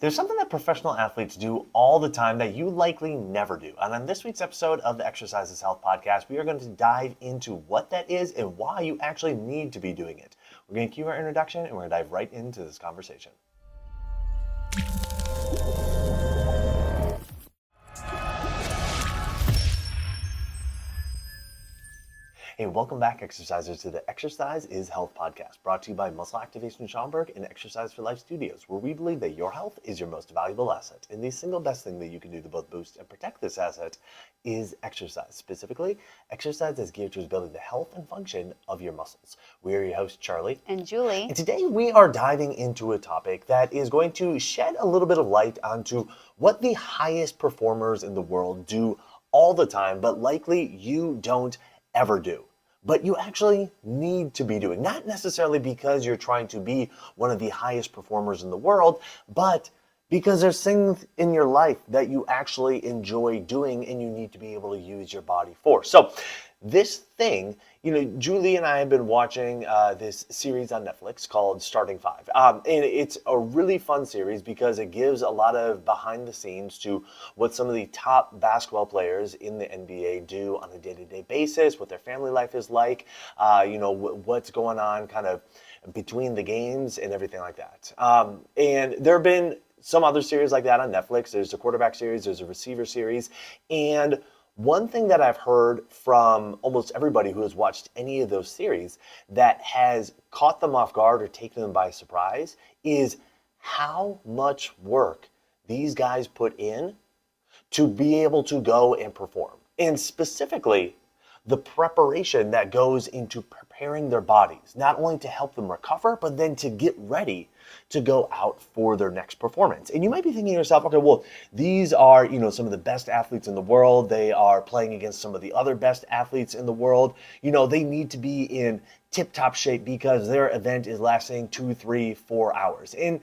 There's something that professional athletes do all the time that you likely never do. And on this week's episode of the Exercise is Health podcast, we are going to dive into what that is and why you actually need to be doing it. We're going to cue our introduction and we're going to dive right into this conversation. Hey, welcome back, exercisers, to the Exercise is Health podcast, brought to you by Muscle Activation Schaumburg and Exercise for Life Studios, where we believe that your health is your most valuable asset. And the single best thing that you can do to both boost and protect this asset is exercise. Specifically, exercise is geared towards building the health and function of your muscles. We are your hosts, Charlie and Julie. And today we are diving into a topic that is going to shed a little bit of light onto what the highest performers in the world do all the time, but likely you don't ever do. But you actually need to be doing. Not necessarily because you're trying to be one of the highest performers in the world, but because there's things in your life that you actually enjoy doing and you need to be able to use your body for. So this thing, Julie and I have been watching this series on Netflix called Starting Five. And it's a really fun series because it gives a lot of behind the scenes to what some of the top basketball players in the NBA do on a day-to-day basis, what their family life is like, what's going on kind of between the games and everything like that. And there have been some other series like that on Netflix. There's a quarterback series, there's a receiver series, and one thing that I've heard from almost everybody who has watched any of those series that has caught them off guard or taken them by surprise is how much work these guys put in to be able to go and perform. And specifically, the preparation that goes into preparing their bodies, not only to help them recover, but then to get ready to go out for their next performance. And you might be thinking to yourself, okay, well, these are, some of the best athletes in the world. They are playing against some of the other best athletes in the world. They need to be in tip-top shape because their event is lasting 2, 3, 4 hours. And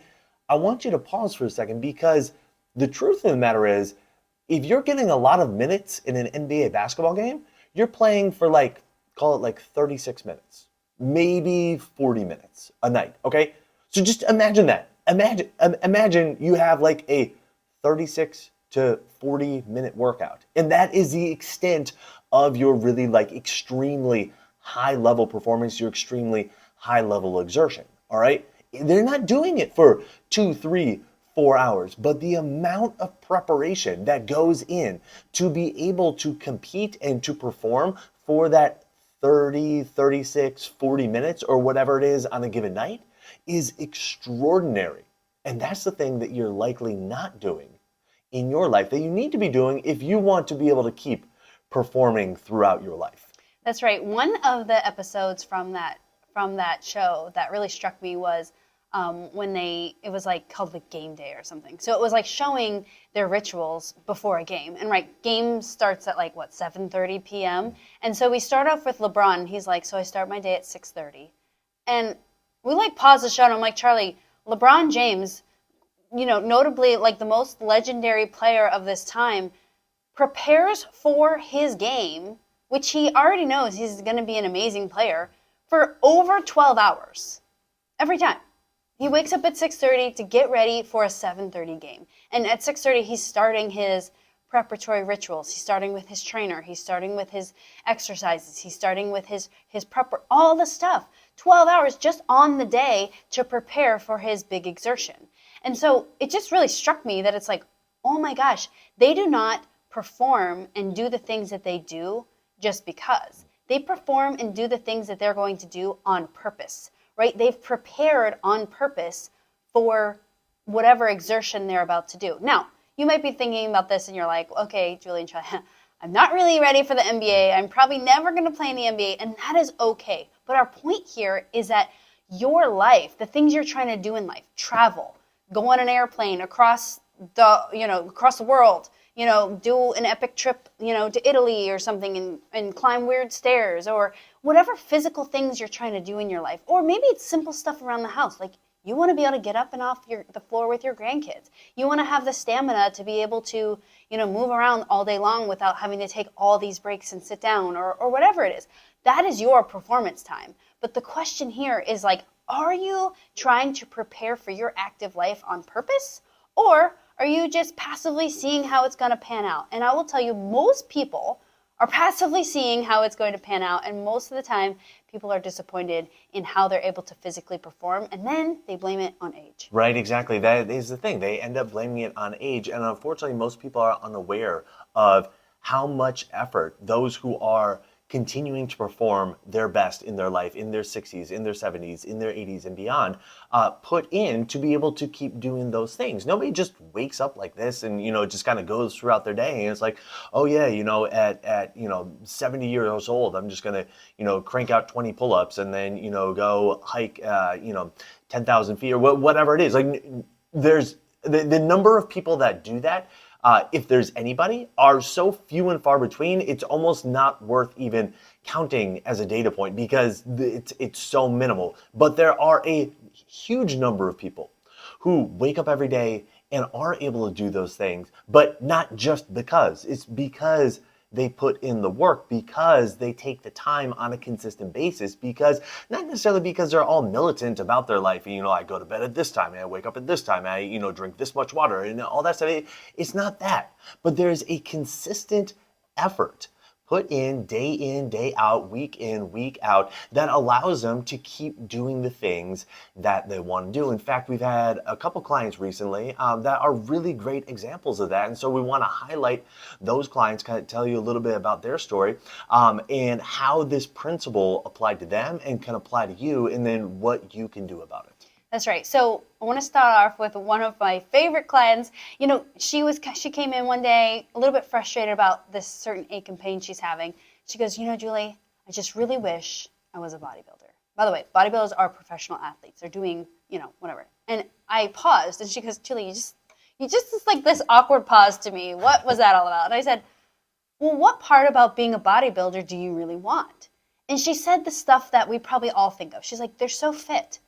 I want you to pause for a second because the truth of the matter is, if you're getting a lot of minutes in an NBA basketball game, you're playing for call it 36 minutes, maybe 40 minutes a night, okay? So just imagine that. Imagine you have a 36 to 40 minute workout. And that is the extent of your really extremely high level performance, your extremely high level exertion, all right? They're not doing it for 2, 3, 4 hours, but the amount of preparation that goes in to be able to compete and to perform for that 30, 36, 40 minutes or whatever it is on a given night is extraordinary. And that's the thing that you're likely not doing in your life that you need to be doing if you want to be able to keep performing throughout your life. That's right. One of the episodes from that show that really struck me was when it was called game day or something. So it was showing their rituals before a game. And game starts at 7:30 p.m. And so we start off with LeBron. He's so I start my day at 6:30. And we pause the show and I'm like, Charlie, LeBron James, notably the most legendary player of this time, prepares for his game, which he already knows he's going to be an amazing player, for over 12 hours every time. He wakes up at 6:30 to get ready for a 7:30 game. And at 6:30, he's starting his preparatory rituals. He's starting with his trainer. He's starting with his exercises. He's starting with his prep, all the stuff. 12 hours just on the day to prepare for his big exertion. And so it just really struck me that it's oh my gosh, they do not perform and do the things that they do just because. They perform and do the things that they're going to do on purpose. Right? They've prepared on purpose for whatever exertion they're about to do. Now, you might be thinking about this and you're like, okay, Julie and Charlie, I'm not really ready for the NBA. I'm probably never going to play in the NBA, and that is okay. But our point here is that your life, the things you're trying to do in life, travel, go on an airplane across the world, do an epic trip, to Italy or something and climb weird stairs or whatever physical things you're trying to do in your life. Or maybe it's simple stuff around the house. You want to be able to get up and off the floor with your grandkids. You want to have the stamina to be able to, move around all day long without having to take all these breaks and sit down or whatever it is. That is your performance time. But the question here is are you trying to prepare for your active life on purpose? Or are you just passively seeing how it's going to pan out? And I will tell you, most people are passively seeing how it's going to pan out, and most of the time people are disappointed in how they're able to physically perform, and then they blame it on age. Right, exactly. That is the thing. They end up blaming it on age, and unfortunately, most people are unaware of how much effort those who are continuing to perform their best in their life, in their 60s, in their 70s, in their 80s, and beyond, put in to be able to keep doing those things. Nobody just wakes up like this and just kind of goes throughout their day, and it's like, oh yeah, at 70 years old, I'm just gonna crank out 20 pull-ups and then go hike 10,000 feet or whatever it is. Like, there's the number of people that do that, if there's anybody, are so few and far between, it's almost not worth even counting as a data point because it's so minimal. But there are a huge number of people who wake up every day and are able to do those things, but not just because. It's because they put in the work, because they take the time on a consistent basis, because not necessarily because they're all militant about their life. I go to bed at this time and I wake up at this time. I drink this much water and all that stuff. It's not that, but there's a consistent effort put in, day out, week in, week out, that allows them to keep doing the things that they want to do. In fact, we've had a couple clients recently that are really great examples of that. And so we want to highlight those clients, kind of tell you a little bit about their story and how this principle applied to them and can apply to you, and then what you can do about it. That's right. So I want to start off with one of my favorite clients. She came in one day a little bit frustrated about this certain ache and pain she's having. She goes, Julie, I just really wish I was a bodybuilder. By the way, bodybuilders are professional athletes. They're doing, whatever. And I paused, and she goes, Julie, you just like this awkward pause to me. What was that all about? And I said, well, what part about being a bodybuilder do you really want? And she said the stuff that we probably all think of. She's like, they're so fit.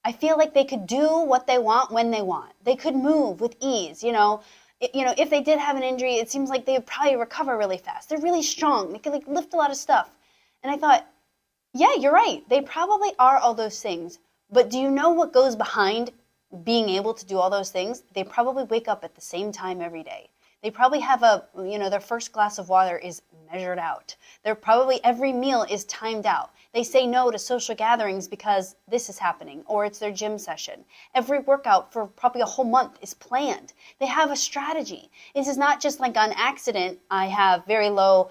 I feel like they could do what they want when they want. They could move with ease, if they did have an injury, it seems like they would probably recover really fast. They're really strong. They could lift a lot of stuff. And I thought, yeah, you're right. They probably are all those things. But do you know what goes behind being able to do all those things? They probably wake up at the same time every day. They probably have their first glass of water is measured out. They're probably every meal is timed out. They say no to social gatherings because this is happening, or it's their gym session. Every workout for probably a whole month is planned. They have a strategy. This is not just like on accident, I have very low,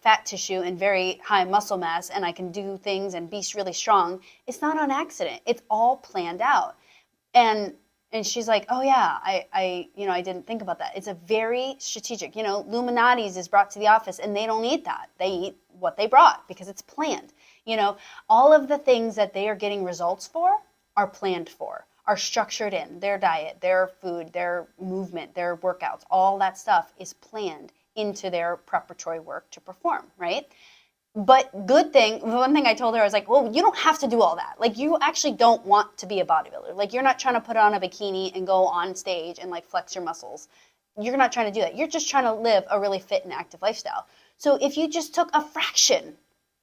fat tissue and very high muscle mass, and I can do things and be really strong. It's not on accident. It's all planned out. And she's like, oh yeah, I didn't think about that. It's a very strategic, Illuminati's is brought to the office and they don't eat that. They eat what they brought because it's planned. All of the things that they are getting results for are planned for, are structured in their diet, their food, their movement, their workouts. All that stuff is planned into their preparatory work to perform, right? But one thing I told her, I was like, well, you don't have to do all that. Like, you actually don't want to be a bodybuilder. Like, you're not trying to put on a bikini and go on stage and, flex your muscles. You're not trying to do that. You're just trying to live a really fit and active lifestyle. So if you just took a fraction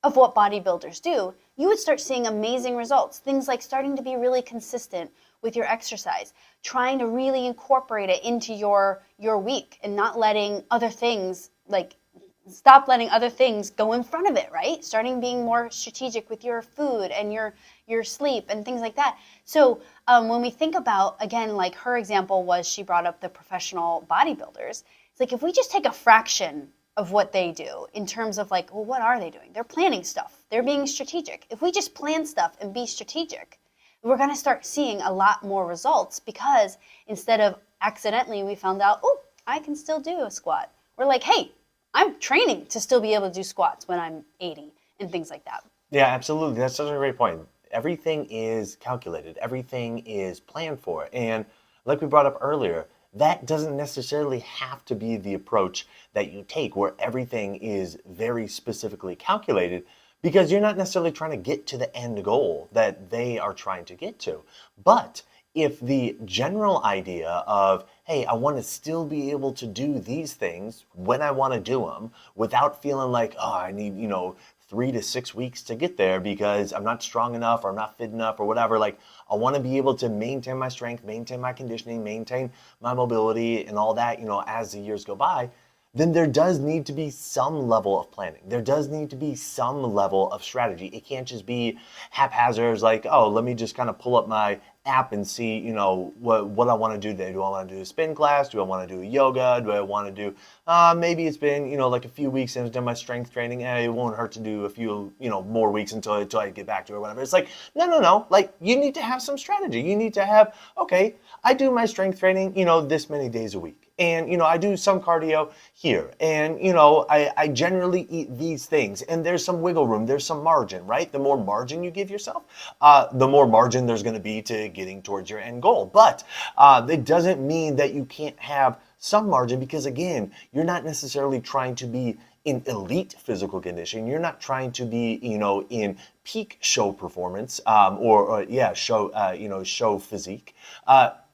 of what bodybuilders do, you would start seeing amazing results. Things like starting to be really consistent with your exercise, trying to really incorporate it into your week and not letting other things, stop letting other things go in front of it, right? Starting being more strategic with your food and your sleep and things like that. So when we think about, again, like her example was she brought up the professional bodybuilders. It's like if we just take a fraction of what they do in terms of what are they doing? They're planning stuff. They're being strategic. If we just plan stuff and be strategic, we're going to start seeing a lot more results because instead of accidentally we found out, oh, I can still do a squat. We're like, hey, I'm training to still be able to do squats when I'm 80 and things like that. Yeah, absolutely. That's such a great point. Everything is calculated. Everything is planned for. And like we brought up earlier, that doesn't necessarily have to be the approach that you take where everything is very specifically calculated, because you're not necessarily trying to get to the end goal that they are trying to get to. But if the general idea of, hey, I want to still be able to do these things when I want to do them without feeling like, oh, I need, 3 to 6 weeks to get there because I'm not strong enough or I'm not fit enough or whatever. Like, I want to be able to maintain my strength, maintain my conditioning, maintain my mobility and all that, as the years go by. Then there does need to be some level of planning. There does need to be some level of strategy. It can't just be haphazard, like, oh, let me just kind of pull up my app and see, what I want to do today. Do I want to do a spin class? Do I want to do yoga? Do I want to do, maybe it's been, like a few weeks since I've done my strength training. It won't hurt to do a few, more weeks until I get back to it or whatever. It's like, no. Like, you need to have some strategy. You need to have, okay, I do my strength training, this many days a week. And, I do some cardio here. And, I generally eat these things. And there's some wiggle room. There's some margin, right? The more margin you give yourself, the more margin there's going to be to getting towards your end goal. But it doesn't mean that you can't have some margin because, again, you're not necessarily trying to be in elite physical condition. You're not trying to be, in peak show performance show physique.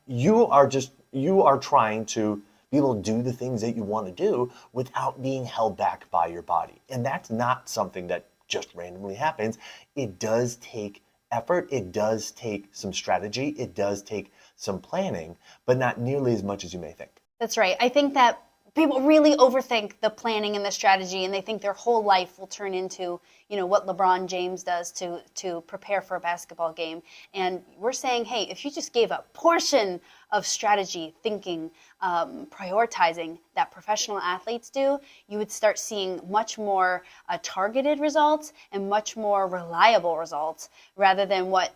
You are trying to be able to do the things that you want to do without being held back by your body. And that's not something that just randomly happens. It does take effort. It does take some strategy. It does take some planning, but not nearly as much as you may think. That's right. I think that people really overthink the planning and the strategy, and they think their whole life will turn into, what LeBron James does to prepare for a basketball game. And we're saying, hey, if you just gave a portion of strategy, thinking, prioritizing that professional athletes do, you would start seeing much more targeted results and much more reliable results rather than what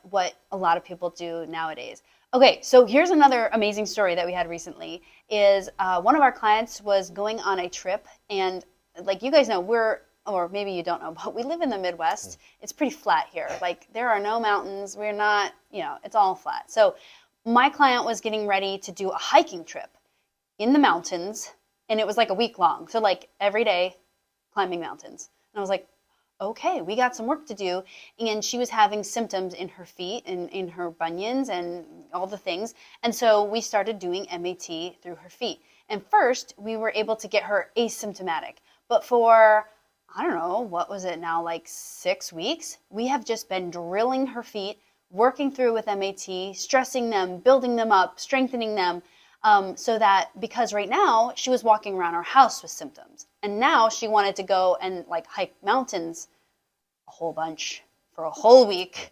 a lot of people do nowadays. Okay, so here's another amazing story that we had recently is one of our clients was going on a trip, and like you guys know, or maybe you don't know, but we live in the Midwest. It's pretty flat here. Like, there are no mountains. We're not, it's all flat. So my client was getting ready to do a hiking trip in the mountains, and it was like a week long. So like every day climbing mountains. And I was like, okay, we got some work to do. And she was having symptoms in her feet and in her bunions and all the things. And so we started doing MAT through her feet. And first, we were able to get her asymptomatic. But for, I don't know, what was it now, like 6 weeks? We have just been drilling her feet, working through with MAT, stressing them, building them up, strengthening them, so that, because right now she was walking around our house with symptoms. And now she wanted to go and like hike mountains a whole bunch for a whole week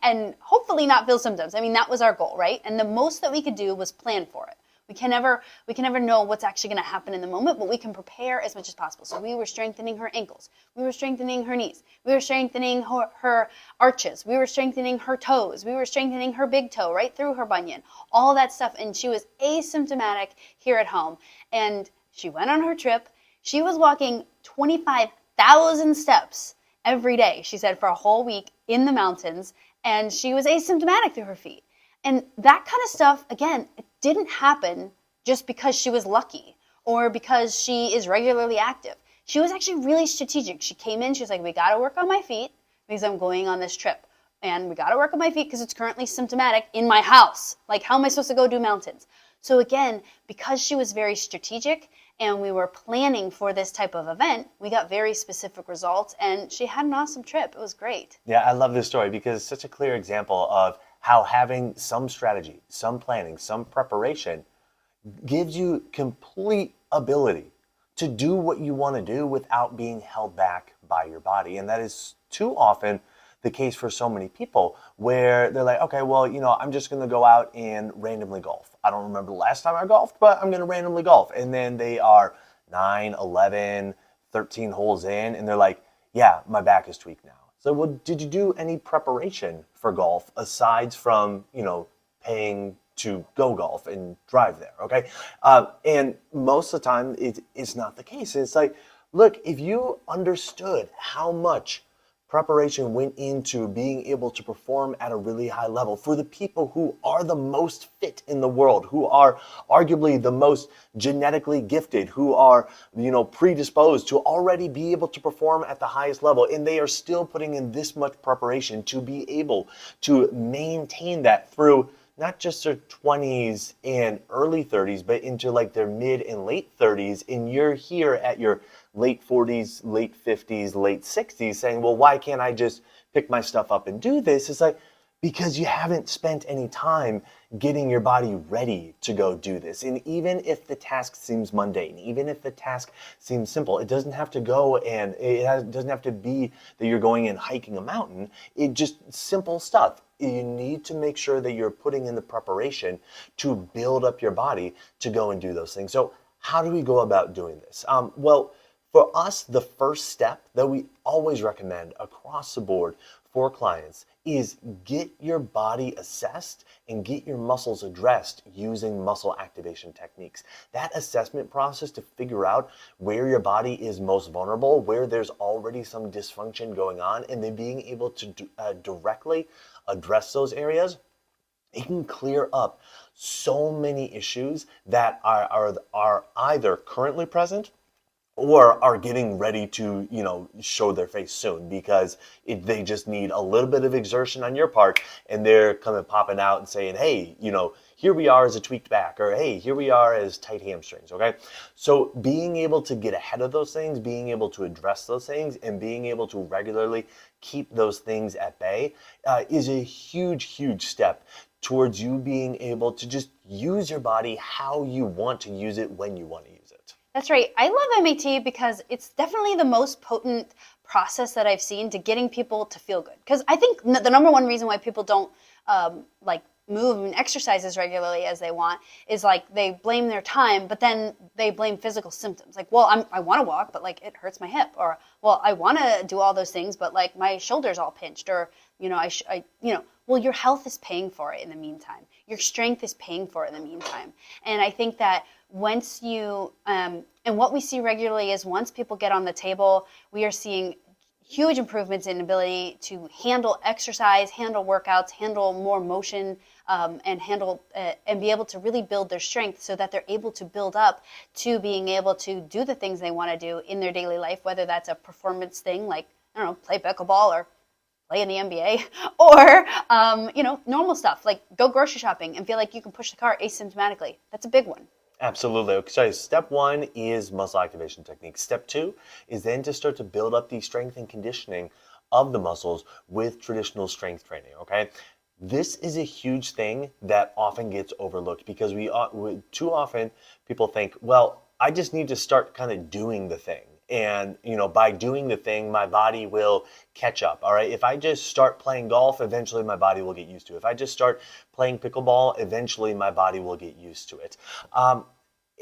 and hopefully not feel symptoms. I mean, that was our goal, right? And the most that we could do was plan for it. We can never know what's actually going to happen in the moment, but we can prepare as much as possible. So we were strengthening her ankles. We were strengthening her knees. We were strengthening her arches. We were strengthening her toes. We were strengthening her big toe right through her bunion. All that stuff. And she was asymptomatic here at home. And she went on her trip. She was walking 25,000 steps every day, she said, for a whole week in the mountains. And she was asymptomatic through her feet. And that kind of stuff, again, it didn't happen just because she was lucky or because she is regularly active. She was actually really strategic. She came in, she was like, we got to work on my feet because I'm going on this trip. And we got to work on my feet because it's currently symptomatic in my house. Like, how am I supposed to go do mountains? So again, because she was very strategic and we were planning for this type of event, we got very specific results and she had an awesome trip. It was great. Yeah, I love this story because it's such a clear example of how having some strategy, some planning, some preparation gives you complete ability to do what you want to do without being held back by your body. And that is too often the case for so many people where they're like, okay, well, I'm just going to go out and randomly golf. I don't remember the last time I golfed, but I'm going to randomly golf. And then they are 9, 11, 13 holes in, and they're like, yeah, my back is tweaked now. So, well, did you do any preparation for golf aside from, paying to go golf and drive there, okay? And most of the time, it's not the case. It's like, look, if you understood how much preparation went into being able to perform at a really high level for the people who are the most fit in the world, who are arguably the most genetically gifted, who are, predisposed to already be able to perform at the highest level, and they are still putting in this much preparation to be able to maintain that through not just their 20s and early 30s, but into like their mid and late 30s, and you're here at your late 40s, late 50s, late 60s saying, well, why can't I just pick my stuff up and do this? It's like, because you haven't spent any time getting your body ready to go do this. And even if the task seems mundane, even if the task seems simple, it doesn't have to go and doesn't have to be that you're going and hiking a mountain. It just simple stuff. You need to make sure that you're putting in the preparation to build up your body to go and do those things. So how do we go about doing this? Well, for us, the first step that we always recommend across the board for clients is get your body assessed and get your muscles addressed using muscle activation techniques. That assessment process to figure out where your body is most vulnerable, where there's already some dysfunction going on, and then being able to directly address those areas, it can clear up so many issues that are either currently present or are getting ready to, show their face soon, because they just need a little bit of exertion on your part, and they're coming popping out and saying, hey, here we are as a tweaked back, or hey, here we are as tight hamstrings. Okay, so being able to get ahead of those things, being able to address those things, and being able to regularly keep those things at bay is a huge step towards you being able to just use your body how you want to use it when you want to use it. That's right. I love MAT because it's definitely the most potent process that I've seen to getting people to feel good. Because I think the number one reason why people don't move and exercise as regularly as they want is like they blame their time, but then they blame physical symptoms. Like, well, I want to walk, but like it hurts my hip, or well, I want to do all those things, but like my shoulder's all pinched, or well, your health is paying for it in the meantime. Your strength is paying for it in the meantime. And I think that once you, and what we see regularly is once people get on the table, we are seeing huge improvements in ability to handle exercise, handle workouts, handle more motion, and and be able to really build their strength so that they're able to build up to being able to do the things they want to do in their daily life, whether that's a performance thing like, I don't know, play pickleball or play in the NBA, or normal stuff like go grocery shopping and feel like you can push the cart asymptomatically. That's a big one. Absolutely. Okay, so step one is muscle activation technique. Step two is then to start to build up the strength and conditioning of the muscles with traditional strength training. Okay, this is a huge thing that often gets overlooked because too often people think, well, I just need to start kind of doing the thing. And, by doing the thing, my body will catch up. All right. If I just start playing golf, eventually my body will get used to it. If I just start playing pickleball, eventually my body will get used to it.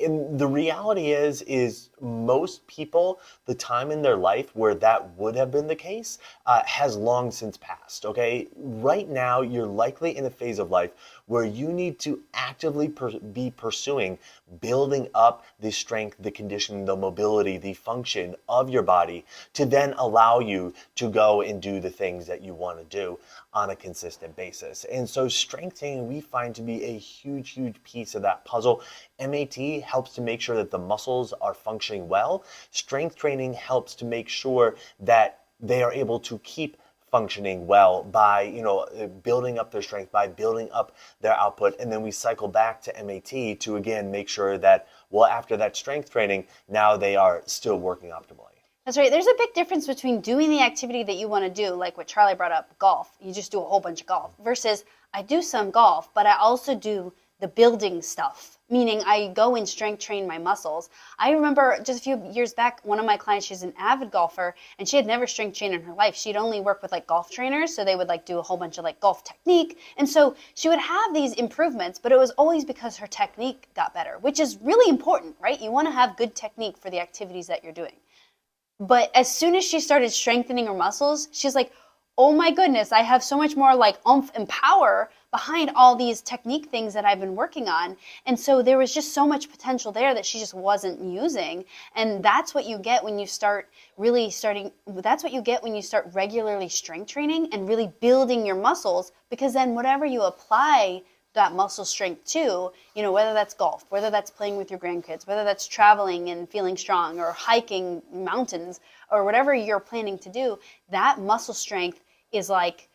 And the reality is most people, the time in their life where that would have been the case has long since passed. Okay, right now you're likely in a phase of life where you need to actively be pursuing building up the strength, the conditioning, the mobility, the function of your body to then allow you to go and do the things that you want to do on a consistent basis. And so strength training we find to be a huge piece of that puzzle. MAT helps to make sure that the muscles are functioning well. Strength training helps to make sure that they are able to keep functioning well by building up their strength, by building up their output, and then we cycle back to MAT to again make sure that, well, after that strength training, now they are still working optimally. That's right. There's a big difference between doing the activity that you want to do, like what Charlie brought up, golf. You just do a whole bunch of golf, versus I do some golf, but I also do the building stuff, meaning I go and strength train my muscles. I remember just a few years back, one of my clients, she's an avid golfer, and she had never strength trained in her life. She'd only worked with like golf trainers, so they would like do a whole bunch of like golf technique. And so she would have these improvements, but it was always because her technique got better, which is really important, right? You want to have good technique for the activities that you're doing. But as soon as she started strengthening her muscles, she's like, oh my goodness, I have so much more like oomph and power behind all these technique things that I've been working on. And so there was just so much potential there that she just wasn't using. And that's what you get when you start that's what you get when you start regularly strength training and really building your muscles, because then whatever you apply that muscle strength to, whether that's golf, whether that's playing with your grandkids, whether that's traveling and feeling strong, or hiking mountains, or whatever you're planning to do, that muscle strength is like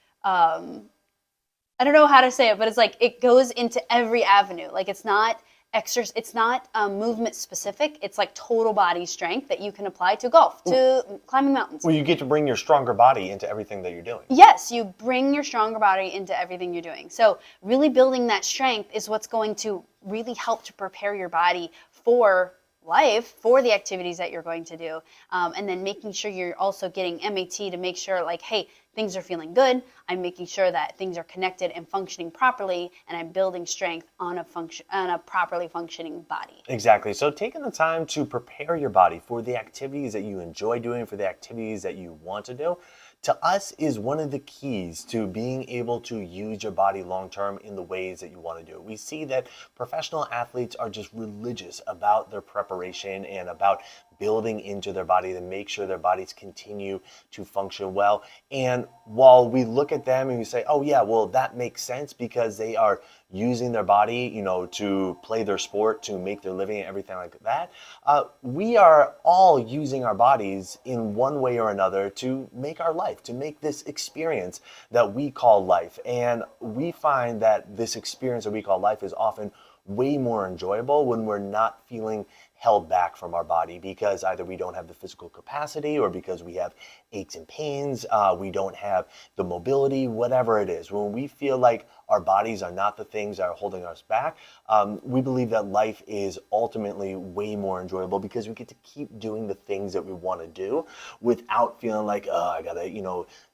I don't know how to say it, but it's like it goes into every avenue. Like it's not exercise, it's not movement specific. It's like total body strength that you can apply to golf, to climbing mountains. Well, you get to bring your stronger body into everything that you're doing. Yes, you bring your stronger body into everything you're doing. So really building that strength is what's going to really help to prepare your body for life, for the activities that you're going to do. And then making sure you're also getting MAT to make sure like, hey, things are feeling good. I'm making sure that things are connected and functioning properly, and I'm building strength on a properly functioning body. Exactly. So taking the time to prepare your body for the activities that you enjoy doing, for the activities that you want to do, to us is one of the keys to being able to use your body long term in the ways that you want to do it. We see that professional athletes are just religious about their preparation and about building into their body to make sure their bodies continue to function well. And while we look at them and we say, oh yeah, well that makes sense because they are using their body, to play their sport, to make their living and everything like that, we are all using our bodies in one way or another to make our life, to make this experience that we call life. And we find that this experience that we call life is often way more enjoyable when we're not feeling held back from our body because either we don't have the physical capacity or because we have aches and pains, we don't have the mobility, whatever it is. When we feel like our bodies are not the things that are holding us back, we believe that life is ultimately way more enjoyable because we get to keep doing the things that we want to do without feeling like, I gotta,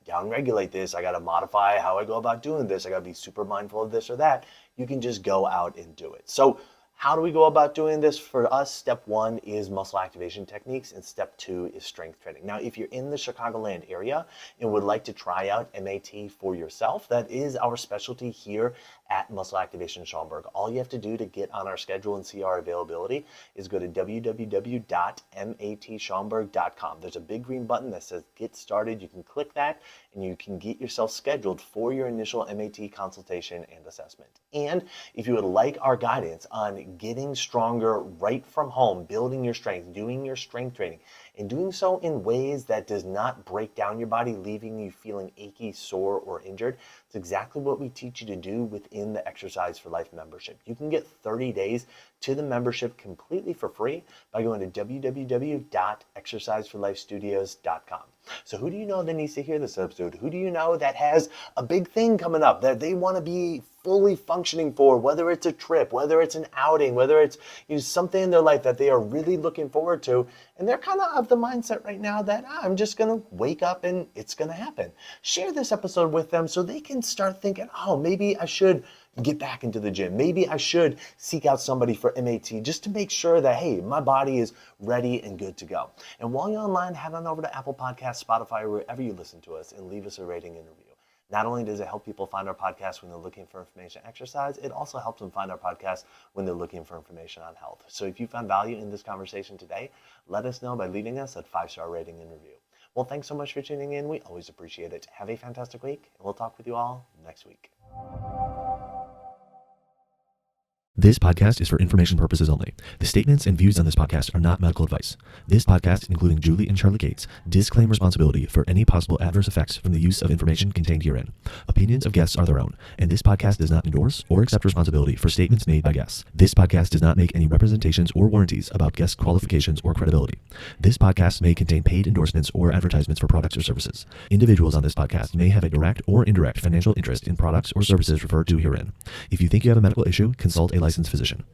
down-regulate this, I gotta modify how I go about doing this, I gotta be super mindful of this or that. You can just go out and do it. So how do we go about doing this? For us, step 1 is muscle activation techniques, and step 2 is strength training. Now, if you're in the Chicagoland area and would like to try out MAT for yourself, that is our specialty here at Muscle Activation Schaumburg. All you have to do to get on our schedule and see our availability is go to www.matschaumburg.com. There's a big green button that says Get Started. You can click that and you can get yourself scheduled for your initial MAT consultation and assessment. And if you would like our guidance on getting stronger right from home, building your strength, doing your strength training, and doing so in ways that does not break down your body, leaving you feeling achy, sore, or injured, it's exactly what we teach you to do within the Exercise for Life membership. You can get 30 days to the membership completely for free by going to www.exerciseforlifestudios.com. So who do you know that needs to hear this episode? Who do you know that has a big thing coming up that they want to be fully functioning for, whether it's a trip, whether it's an outing, whether it's something in their life that they are really looking forward to, and they're kind of the mindset right now that I'm just going to wake up and it's going to happen. Share this episode with them so they can start thinking, oh, maybe I should get back into the gym. Maybe I should seek out somebody for MAT just to make sure that, hey, my body is ready and good to go. And while you're online, head on over to Apple Podcasts, Spotify, or wherever you listen to us and leave us a rating and review. Not only does it help people find our podcast when they're looking for information on exercise, it also helps them find our podcast when they're looking for information on health. So if you found value in this conversation today, let us know by leaving us a 5-star rating and review. Well, thanks so much for tuning in. We always appreciate it. Have a fantastic week, and we'll talk with you all next week. This podcast is for information purposes only. The statements and views on this podcast are not medical advice. This podcast, including Julie and Charlie Gates, disclaim responsibility for any possible adverse effects from the use of information contained herein. Opinions of guests are their own, and this podcast does not endorse or accept responsibility for statements made by guests. This podcast does not make any representations or warranties about guest qualifications or credibility. This podcast may contain paid endorsements or advertisements for products or services. Individuals on this podcast may have a direct or indirect financial interest in products or services referred to herein. If you think you have a medical issue, consult a licensed physician.